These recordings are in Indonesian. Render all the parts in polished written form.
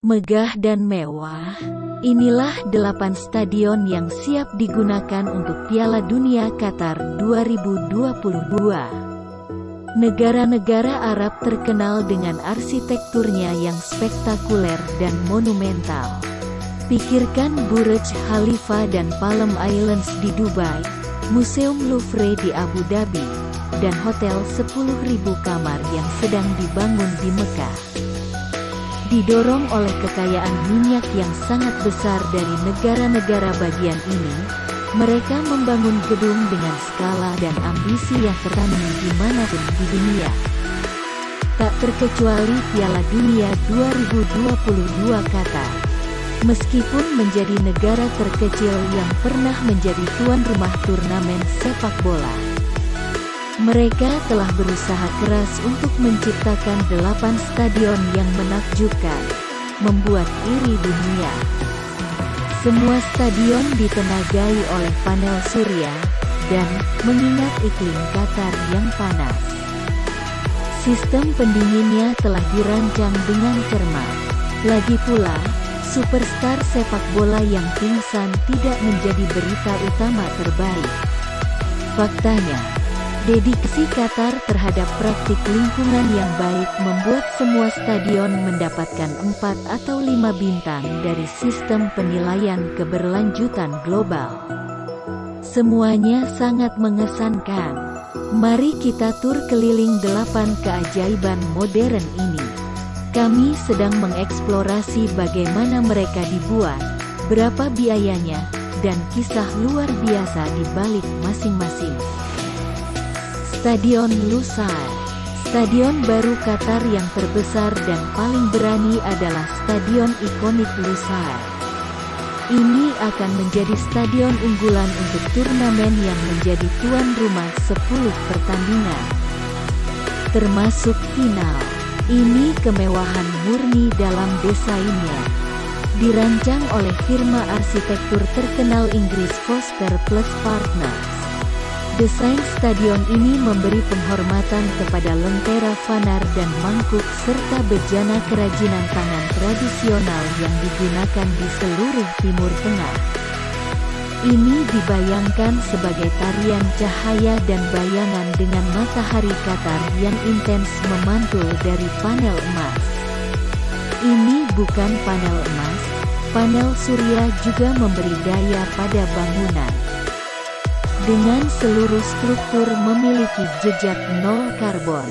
Megah dan mewah, inilah 8 stadion yang siap digunakan untuk Piala Dunia Qatar 2022. Negara-negara Arab terkenal dengan arsitekturnya yang spektakuler dan monumental. Pikirkan Burj Khalifa dan Palm Islands di Dubai, Museum Louvre di Abu Dhabi, dan hotel 10.000 kamar yang sedang dibangun di Mekah. Didorong oleh kekayaan minyak yang sangat besar dari negara-negara bagian ini, mereka membangun gedung dengan skala dan ambisi yang tertanding dimanapun di dunia. Tak terkecuali Piala Dunia 2022 Qatar. Meskipun menjadi negara terkecil yang pernah menjadi tuan rumah turnamen sepak bola, mereka telah berusaha keras untuk menciptakan 8 stadion yang menakjubkan, membuat iri dunia. Semua stadion ditenagai oleh panel surya, dan, mengingat iklim Qatar yang panas, sistem pendinginnya telah dirancang dengan cermat. Lagi pula, superstar sepak bola yang pingsan tidak menjadi berita utama terbaik. Faktanya, dedikasi Qatar terhadap praktik lingkungan yang baik membuat semua stadion mendapatkan 4 atau 5 bintang dari sistem penilaian keberlanjutan global. Semuanya sangat mengesankan. Mari kita tur keliling 8 keajaiban modern ini. Kami sedang mengeksplorasi bagaimana mereka dibuat, berapa biayanya, dan kisah luar biasa di balik masing-masing. Stadion Lusail. Stadion baru Qatar yang terbesar dan paling berani adalah Stadion ikonik Lusail. Ini akan menjadi stadion unggulan untuk turnamen yang menjadi tuan rumah 10 pertandingan, termasuk final. Ini kemewahan murni dalam desainnya. Dirancang oleh firma arsitektur terkenal Inggris Foster Plus Partners. Desain stadion ini memberi penghormatan kepada lentera fanar dan mangkuk serta bejana kerajinan tangan tradisional yang digunakan di seluruh Timur Tengah. Ini dibayangkan sebagai tarian cahaya dan bayangan dengan matahari Qatar yang intens memantul dari panel emas. Ini bukan panel emas, panel surya juga memberi daya pada bangunan. Dengan seluruh struktur memiliki jejak nol karbon.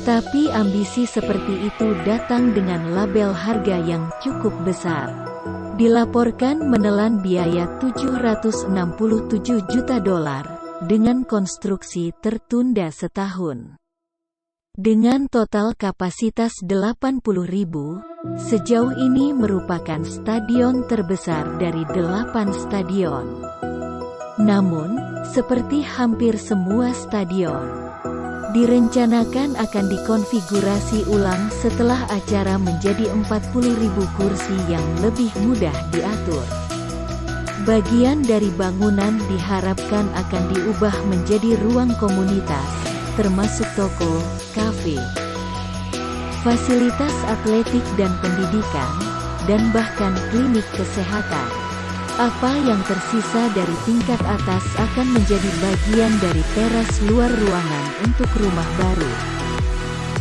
Tapi ambisi seperti itu datang dengan label harga yang cukup besar. Dilaporkan menelan biaya $767 juta dengan konstruksi tertunda setahun. Dengan total kapasitas 80.000, sejauh ini merupakan stadion terbesar dari 8 stadion. Namun, seperti hampir semua stadion, direncanakan akan dikonfigurasi ulang setelah acara menjadi 40.000 kursi yang lebih mudah diatur. Bagian dari bangunan diharapkan akan diubah menjadi ruang komunitas, termasuk toko, kafe, fasilitas atletik dan pendidikan, dan bahkan klinik kesehatan. Apa yang tersisa dari tingkat atas akan menjadi bagian dari teras luar ruangan untuk rumah baru.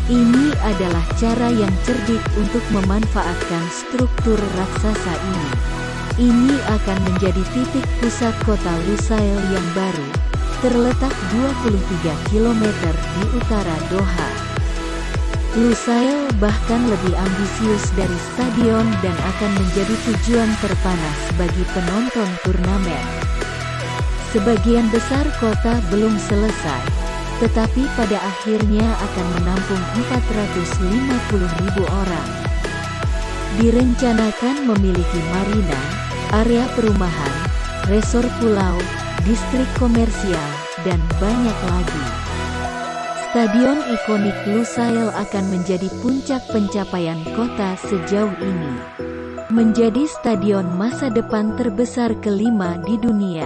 Ini adalah cara yang cerdik untuk memanfaatkan struktur raksasa ini. Ini akan menjadi titik pusat kota Lusail yang baru, terletak 23 km di utara Doha. Lusail bahkan lebih ambisius dari stadion dan akan menjadi tujuan terpanas bagi penonton turnamen. Sebagian besar kota belum selesai, tetapi pada akhirnya akan menampung 450.000 orang. Direncanakan memiliki marina, area perumahan, resor pulau, distrik komersial, dan banyak lagi. Stadion ikonik Lusail akan menjadi puncak pencapaian kota sejauh ini. Menjadi stadion masa depan terbesar kelima di dunia.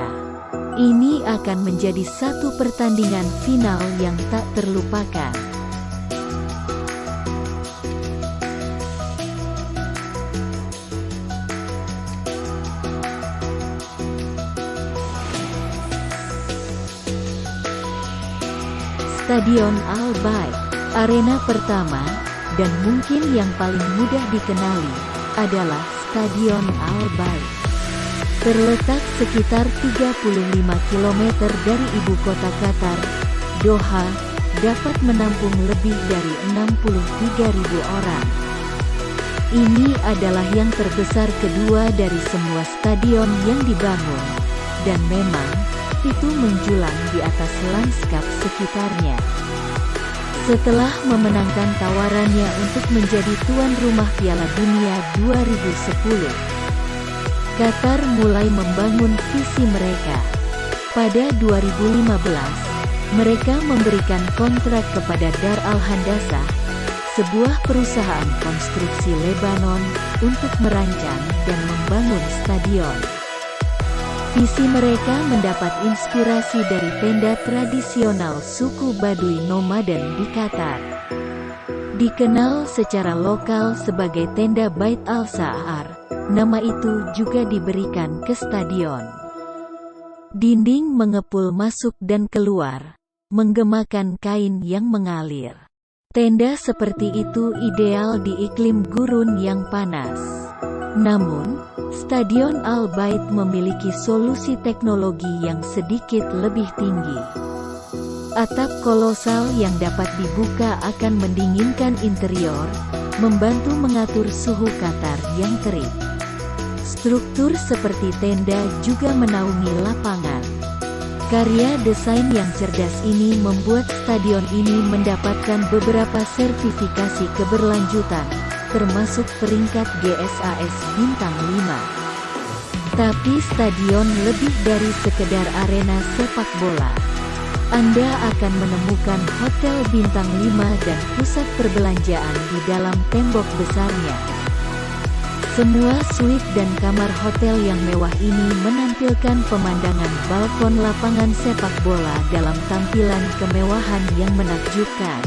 Ini akan menjadi satu pertandingan final yang tak terlupakan. Stadion Al-Bayt. Arena pertama, dan mungkin yang paling mudah dikenali, adalah Stadion Al-Bayt. Terletak sekitar 35 km dari ibu kota Qatar, Doha, dapat menampung lebih dari 63.000 orang. Ini adalah yang terbesar kedua dari semua stadion yang dibangun, dan memang, itu menjulang di atas lanskap sekitarnya. Setelah memenangkan tawarannya untuk menjadi tuan rumah Piala Dunia 2010, Qatar mulai membangun visi mereka. Pada 2015, mereka memberikan kontrak kepada Dar Al-Handasah, sebuah perusahaan konstruksi Lebanon, untuk merancang dan membangun stadion. Visi mereka mendapat inspirasi dari tenda tradisional suku Baduy nomaden di Qatar. Dikenal secara lokal sebagai tenda Bait Al-Sa'ar, nama itu juga diberikan ke stadion. Dinding mengepul masuk dan keluar, menggemakan kain yang mengalir. Tenda seperti itu ideal di iklim gurun yang panas. Namun, Stadion Al-Bayt memiliki solusi teknologi yang sedikit lebih tinggi. Atap kolosal yang dapat dibuka akan mendinginkan interior, membantu mengatur suhu Qatar yang terik. Struktur seperti tenda juga menaungi lapangan. Karya desain yang cerdas ini membuat stadion ini mendapatkan beberapa sertifikasi keberlanjutan, termasuk peringkat GSAS Bintang 5. Tapi stadion lebih dari sekedar arena sepak bola. Anda akan menemukan hotel Bintang 5 dan pusat perbelanjaan di dalam tembok besarnya. Semua suite dan kamar hotel yang mewah ini menampilkan pemandangan balkon lapangan sepak bola dalam tampilan kemewahan yang menakjubkan.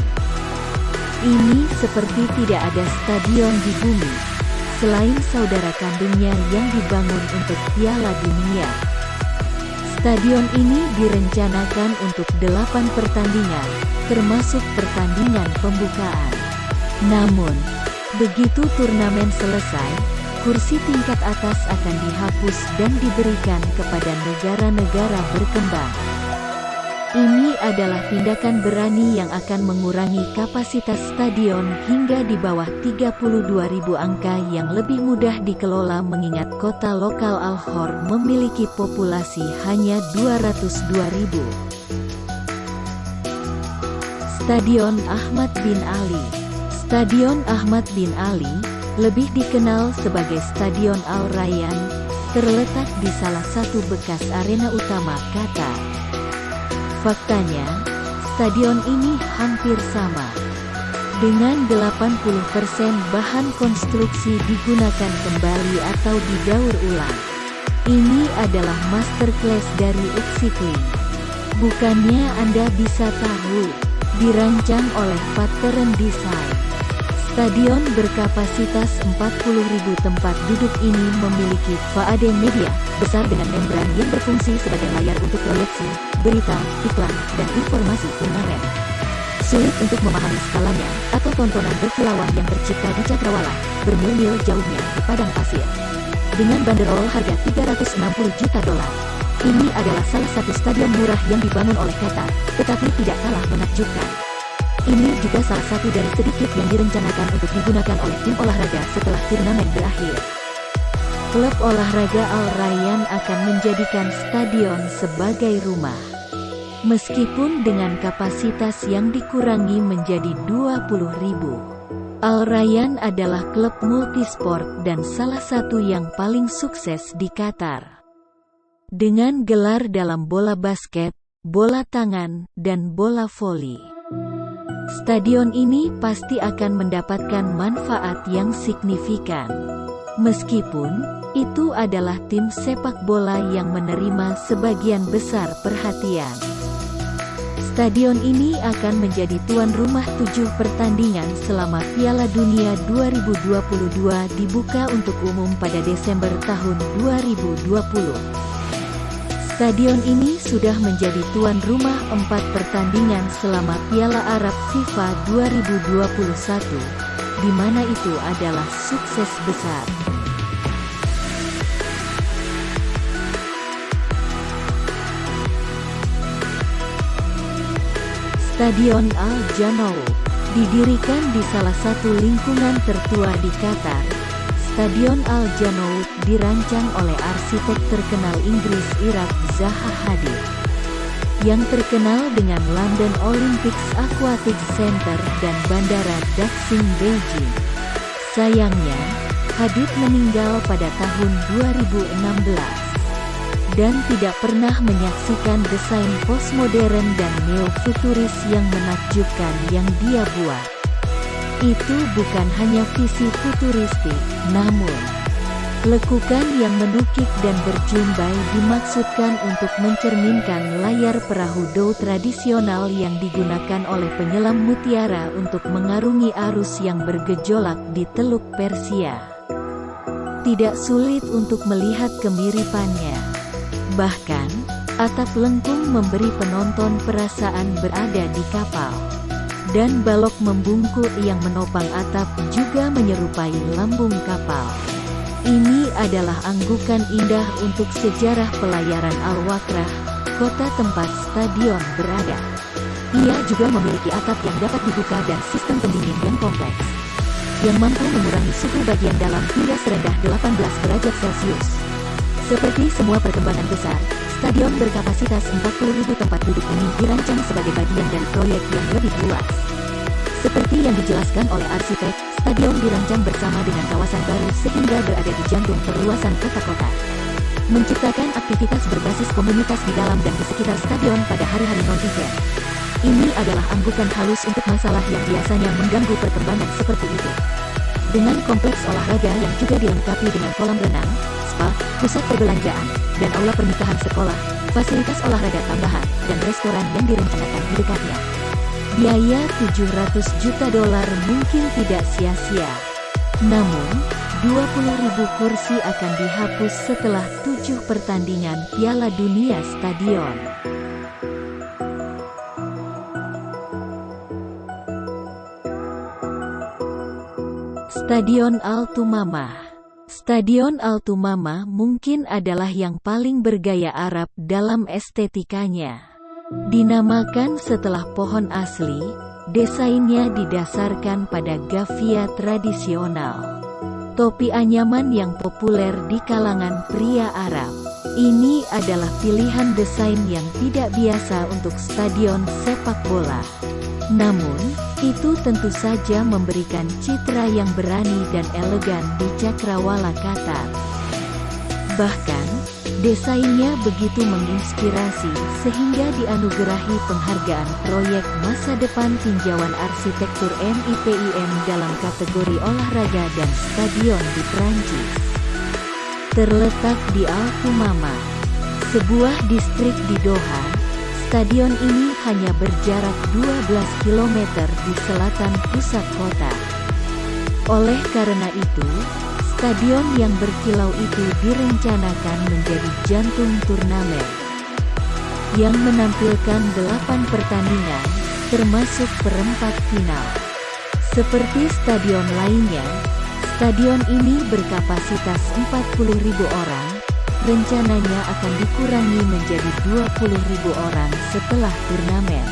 Ini seperti tidak ada stadion di bumi, selain saudara kandungnya yang dibangun untuk Piala Dunia. Stadion ini direncanakan untuk 8 pertandingan, termasuk pertandingan pembukaan. Namun, begitu turnamen selesai, kursi tingkat atas akan dihapus dan diberikan kepada negara-negara berkembang. Ini adalah tindakan berani yang akan mengurangi kapasitas stadion hingga di bawah 32.000, angka yang lebih mudah dikelola mengingat kota lokal Al-Khor memiliki populasi hanya 202.000. Stadion Ahmad bin Ali. Stadion Ahmad bin Ali, lebih dikenal sebagai Stadion Al Rayyan, terletak di salah satu bekas arena utama Qatar. Faktanya, stadion ini hampir sama. Dengan 80% bahan konstruksi digunakan kembali atau didaur ulang. Ini adalah masterclass dari upcycling. Bukannya Anda bisa tahu, dirancang oleh Pattern Design. Stadion berkapasitas 40.000 tempat duduk ini memiliki faade media besar dengan membran yang berfungsi sebagai layar untuk proyeksi, berita, iklan, dan informasi turnamen. Sulit untuk memahami skalanya, atau tontonan berkilauan yang tercipta di cakrawala, bermil-mil jauhnya di padang pasir. Dengan banderol harga $360 juta, ini adalah salah satu stadion murah yang dibangun oleh Qatar, tetapi tidak kalah menakjubkan. Ini juga salah satu dari sedikit yang direncanakan untuk digunakan oleh tim olahraga setelah turnamen berakhir. Klub olahraga Al Rayyan akan menjadikan stadion sebagai rumah. Meskipun dengan kapasitas yang dikurangi menjadi 20.000. Al Rayyan adalah klub multisport dan salah satu yang paling sukses di Qatar. Dengan gelar dalam bola basket, bola tangan, dan bola voli. Stadion ini pasti akan mendapatkan manfaat yang signifikan. Meskipun, itu adalah tim sepak bola yang menerima sebagian besar perhatian. Stadion ini akan menjadi tuan rumah 7 pertandingan selama Piala Dunia 2022 dibuka untuk umum pada Desember tahun 2020. Stadion ini sudah menjadi tuan rumah 4 pertandingan selama Piala Arab FIFA 2021, di mana itu adalah sukses besar. Stadion Al Janoub didirikan di salah satu lingkungan tertua di Qatar. Stadion Al Janoub dirancang oleh arsitek terkenal Inggris Iraq Zaha Hadid, yang terkenal dengan London Olympics Aquatic Center dan Bandara Daxing Beijing. Sayangnya, Hadid meninggal pada tahun 2016 dan tidak pernah menyaksikan desain postmodern dan neofuturis yang menakjubkan yang dia buat. Itu bukan hanya visi futuristik, namun lekukan yang menukik dan berjumbai dimaksudkan untuk mencerminkan layar perahu dhow tradisional yang digunakan oleh penyelam mutiara untuk mengarungi arus yang bergejolak di Teluk Persia. Tidak sulit untuk melihat kemiripannya. Bahkan, atap lengkung memberi penonton perasaan berada di kapal. Dan balok membungkuk yang menopang atap juga menyerupai lambung kapal. Ini adalah anggukan indah untuk sejarah pelayaran Al-Wakrah, kota tempat stadion berada. Ia juga memiliki atap yang dapat dibuka dan sistem pendingin yang kompleks, yang mampu mengurangi suhu bagian dalam hingga serendah 18 derajat Celcius. Seperti semua perkembangan besar, stadion berkapasitas 40.000 tempat duduk ini dirancang sebagai bagian dari proyek yang lebih luas. Seperti yang dijelaskan oleh arsitek, stadion dirancang bersama dengan kawasan baru sehingga berada di jantung perluasan kota-kota, menciptakan aktivitas berbasis komunitas di dalam dan di sekitar stadion pada hari-hari non-event. Ini adalah anggukan halus untuk masalah yang biasanya mengganggu perkembangan seperti itu. Dengan kompleks olahraga yang juga dilengkapi dengan kolam renang, spa, pusat perbelanjaan, dan aula pernikahan sekolah, fasilitas olahraga tambahan, dan restoran yang direncanakan di dekatnya. Biaya $700 juta mungkin tidak sia-sia. Namun, 20.000 kursi akan dihapus setelah 7 pertandingan Piala Dunia Stadion. Stadion Al Thumamah. Stadion Al Thumamah mungkin adalah yang paling bergaya Arab dalam estetikanya. Dinamakan setelah pohon asli, desainnya didasarkan pada gaffia tradisional, topi anyaman yang populer di kalangan pria Arab. Ini adalah pilihan desain yang tidak biasa untuk stadion sepak bola. Namun, itu tentu saja memberikan citra yang berani dan elegan di cakrawala Qatar. Bahkan, desainnya begitu menginspirasi sehingga dianugerahi penghargaan proyek masa depan tinjauan arsitektur MIPIM dalam kategori olahraga dan stadion di Prancis. Terletak di Al Thumamah, sebuah distrik di Doha, stadion ini hanya berjarak 12 km di selatan pusat kota. Oleh karena itu, stadion yang berkilau itu direncanakan menjadi jantung turnamen, yang menampilkan 8 pertandingan, termasuk perempat final. Seperti stadion lainnya, stadion ini berkapasitas 40.000 orang, rencananya akan dikurangi menjadi 20.000 orang setelah turnamen.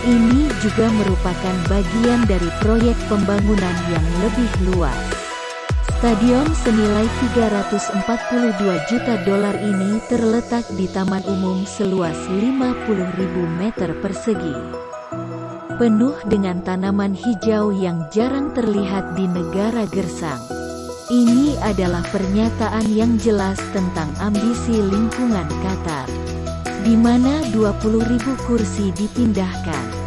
Ini juga merupakan bagian dari proyek pembangunan yang lebih luas. Stadion senilai $342 juta ini terletak di taman umum seluas 50.000 meter persegi, penuh dengan tanaman hijau yang jarang terlihat di negara gersang. Ini adalah pernyataan yang jelas tentang ambisi lingkungan Qatar, di mana 20.000 kursi dipindahkan.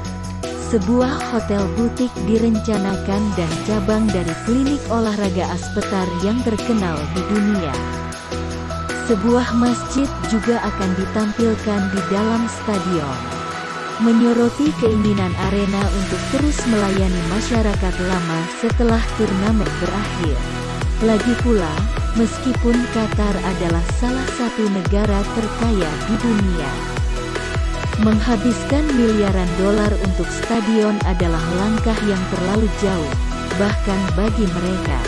Sebuah hotel butik direncanakan dan cabang dari klinik olahraga Aspetar yang terkenal di dunia. Sebuah masjid juga akan ditampilkan di dalam stadion, menyoroti keinginan arena untuk terus melayani masyarakat lama setelah turnamen berakhir. Lagi pula, Meskipun Qatar adalah salah satu negara terkaya di dunia, menghabiskan miliaran dolar untuk stadion adalah langkah yang terlalu jauh, bahkan bagi mereka.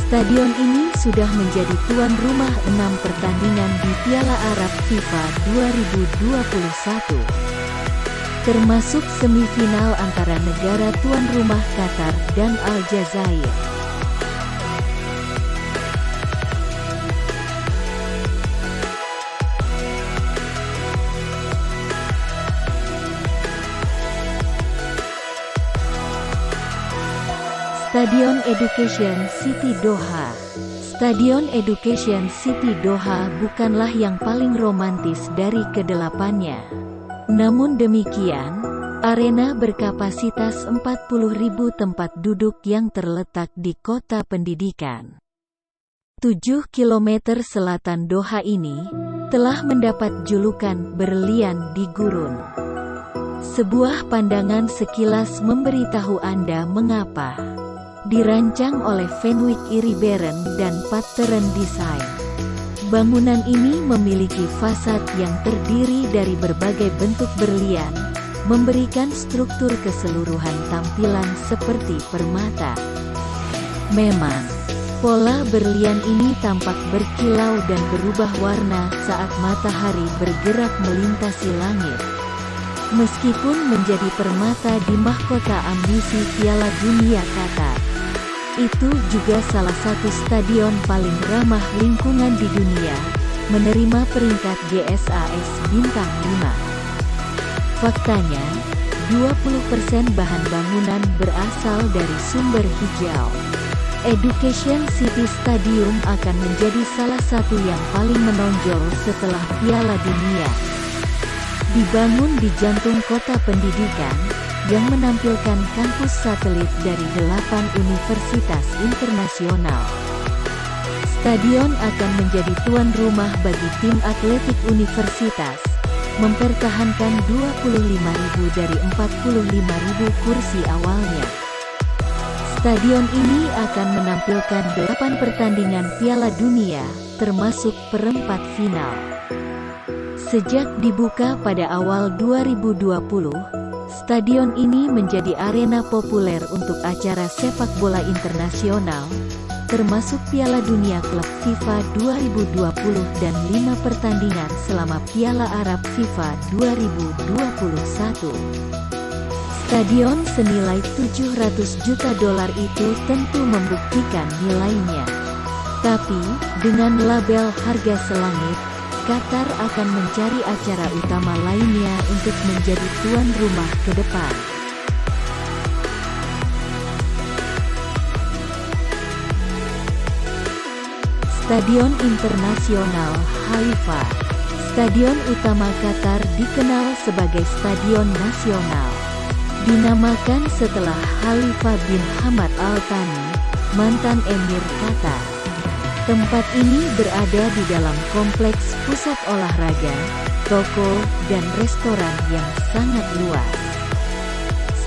Stadion ini sudah menjadi tuan rumah 6 pertandingan di Piala Arab FIFA 2021, termasuk semifinal antara negara tuan rumah Qatar dan Aljazair. Stadion Education City Doha. Stadion Education City Doha bukanlah yang paling romantis dari kedelapannya. Namun demikian, arena berkapasitas 40.000 tempat duduk yang terletak di kota pendidikan 7 km selatan Doha ini, telah mendapat julukan berlian di gurun. Sebuah pandangan sekilas memberitahu Anda mengapa. Dirancang oleh Fenwick Iribarren dan Pattern Design, bangunan ini memiliki fasad yang terdiri dari berbagai bentuk berlian, memberikan struktur keseluruhan tampilan seperti permata. Memang, pola berlian ini tampak berkilau dan berubah warna saat matahari bergerak melintasi langit. Meskipun menjadi permata di mahkota ambisi Piala Dunia Qatar, itu juga salah satu stadion paling ramah lingkungan di dunia, menerima peringkat GSAS Bintang 5. Faktanya, 20% bahan bangunan berasal dari sumber hijau. Education City Stadium akan menjadi salah satu yang paling menonjol setelah Piala Dunia. Dibangun di jantung kota pendidikan, yang menampilkan kampus satelit dari 8 universitas internasional. Stadion akan menjadi tuan rumah bagi tim atletik universitas, mempertahankan 25.000 dari 45.000 kursi awalnya. Stadion ini akan menampilkan 8 pertandingan Piala Dunia, termasuk perempat final. Sejak dibuka pada awal 2020, stadion ini menjadi arena populer untuk acara sepak bola internasional, termasuk Piala Dunia Klub FIFA 2020 dan 5 pertandingan selama Piala Arab FIFA 2021. Stadion senilai $700 juta itu tentu membuktikan nilainya. Tapi, dengan label harga selangit, Qatar akan mencari acara utama lainnya untuk menjadi tuan rumah ke depan. Stadion Internasional Khalifa. Stadion utama Qatar dikenal sebagai Stadion Nasional. Dinamakan setelah Khalifah bin Hamad Al Thani, mantan Emir Qatar. Tempat ini berada di dalam kompleks pusat olahraga, toko, dan restoran yang sangat luas.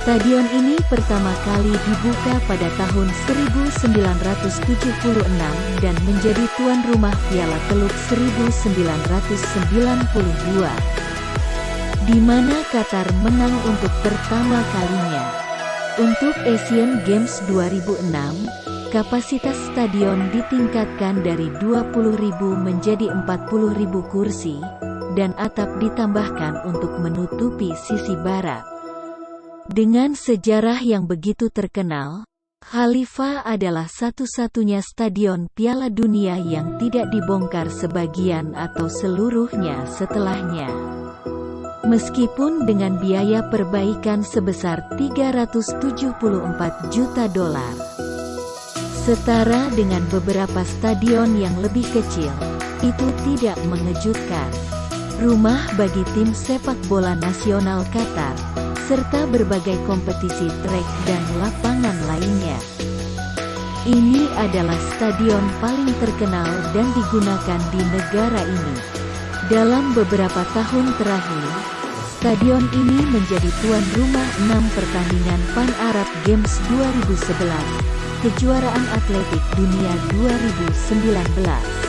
Stadion ini pertama kali dibuka pada tahun 1976 dan menjadi tuan rumah Piala Teluk 1992, di mana Qatar menang untuk pertama kalinya. Untuk Asian Games 2006, kapasitas stadion ditingkatkan dari 20.000 menjadi 40.000 kursi, dan atap ditambahkan untuk menutupi sisi barat. Dengan sejarah yang begitu terkenal, Khalifa adalah satu-satunya stadion Piala Dunia yang tidak dibongkar sebagian atau seluruhnya setelahnya. Meskipun dengan biaya perbaikan sebesar $374 juta. Setara dengan beberapa stadion yang lebih kecil, itu tidak mengejutkan. Rumah bagi tim sepak bola nasional Qatar, serta berbagai kompetisi trek dan lapangan lainnya. Ini adalah stadion paling terkenal dan digunakan di negara ini. Dalam beberapa tahun terakhir, stadion ini menjadi tuan rumah 6 pertandingan Pan Arab Games 2011, kejuaraan atletik dunia 2019,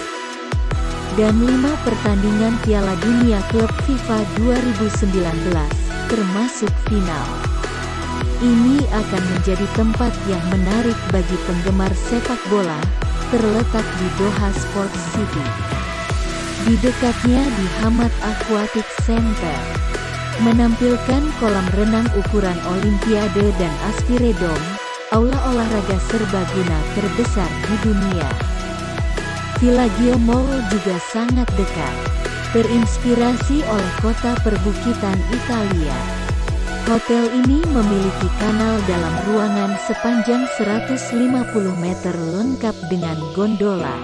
dan 5 pertandingan Piala Dunia Klub FIFA 2019, termasuk final. Ini akan menjadi tempat yang menarik bagi penggemar sepak bola, terletak di Doha Sports City. Di dekatnya di Hamad Aquatic Center, menampilkan kolam renang ukuran Olimpiade dan Aspire Dome, aula olahraga serbaguna terbesar di dunia. Villaggio Mall juga sangat dekat, terinspirasi oleh kota perbukitan Italia. Hotel ini memiliki kanal dalam ruangan sepanjang 150 meter lengkap dengan gondola.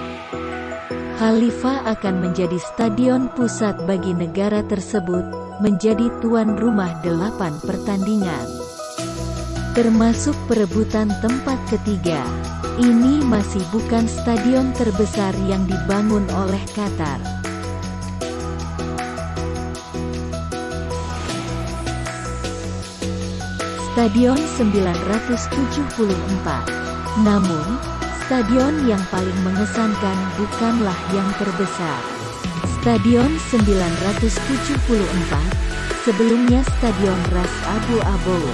Khalifa akan menjadi stadion pusat bagi negara tersebut, menjadi tuan rumah 8 pertandingan, termasuk perebutan tempat ketiga. Ini masih bukan stadion terbesar yang dibangun oleh Qatar. Stadion 974. Namun, stadion yang paling mengesankan bukanlah yang terbesar. Stadion 974, sebelumnya Stadion Ras Abu Abou,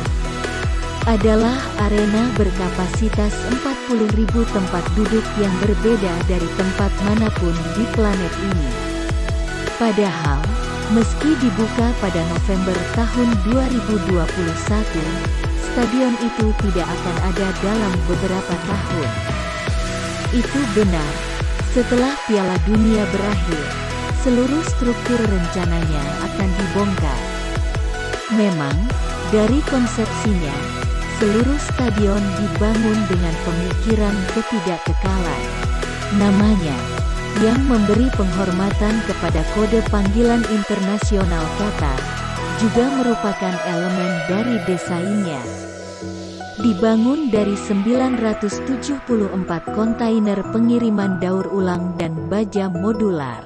adalah arena berkapasitas 40.000 tempat duduk yang berbeda dari tempat manapun di planet ini. Padahal, meski dibuka pada November tahun 2021, stadion itu tidak akan ada dalam beberapa tahun. Itu benar. Setelah Piala Dunia berakhir, seluruh struktur rencananya akan dibongkar. Memang, dari konsepsinya, seluruh stadion dibangun dengan pemikiran ketidakkekalan. Namanya, yang memberi penghormatan kepada kode panggilan internasional Qatar, juga merupakan elemen dari desainnya. Dibangun dari 974 kontainer pengiriman daur ulang dan baja modular.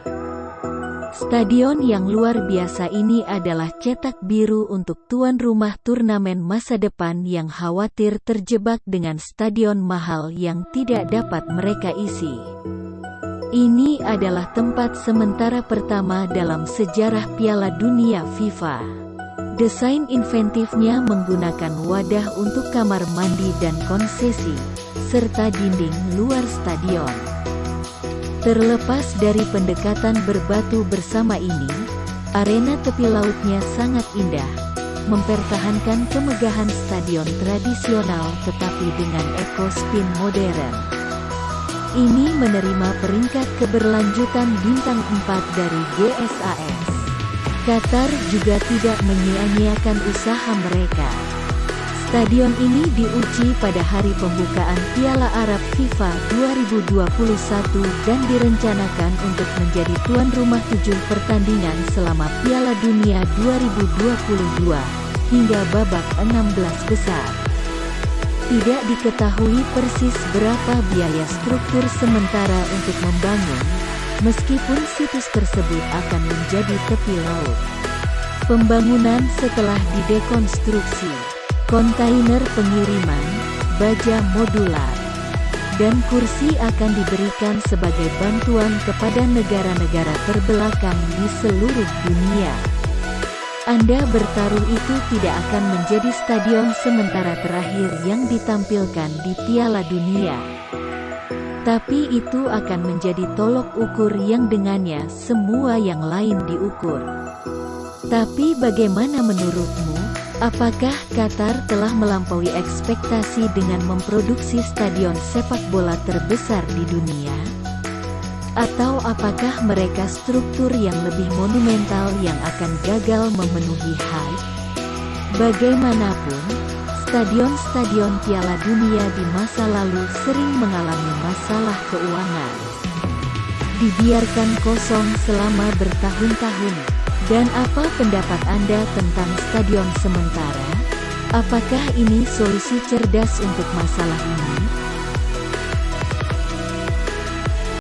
Stadion yang luar biasa ini adalah cetak biru untuk tuan rumah turnamen masa depan yang khawatir terjebak dengan stadion mahal yang tidak dapat mereka isi. Ini adalah tempat sementara pertama dalam sejarah Piala Dunia FIFA. Desain inventifnya menggunakan wadah untuk kamar mandi dan konsesi, serta dinding luar stadion. Terlepas dari pendekatan berbatu bersama ini, arena tepi lautnya sangat indah, mempertahankan kemegahan stadion tradisional tetapi dengan eco-spin modern. Ini menerima peringkat keberlanjutan bintang 4 dari GSAS. Qatar juga tidak menyia-nyiakan usaha mereka. Stadion ini diuji pada hari pembukaan Piala Arab FIFA 2021 dan direncanakan untuk menjadi tuan rumah 7 pertandingan selama Piala Dunia 2022, hingga babak 16 besar. Tidak diketahui persis berapa biaya struktur sementara untuk membangun, meskipun situs tersebut akan menjadi tepi laut. Pembangunan setelah didekonstruksi, kontainer pengiriman, baja modular, dan kursi akan diberikan sebagai bantuan kepada negara-negara terbelakang di seluruh dunia. Anda bertaruh itu tidak akan menjadi stadion sementara terakhir yang ditampilkan di Piala Dunia. Tapi itu akan menjadi tolok ukur yang dengannya semua yang lain diukur. Tapi bagaimana menurutmu? Apakah Qatar telah melampaui ekspektasi dengan memproduksi stadion sepak bola terbesar di dunia? Atau apakah mereka struktur yang lebih monumental yang akan gagal memenuhi hype? Bagaimanapun, stadion-stadion Piala Dunia di masa lalu sering mengalami masalah keuangan. Dibiarkan kosong selama bertahun-tahun. Dan apa pendapat Anda tentang stadion sementara? Apakah ini solusi cerdas untuk masalah ini?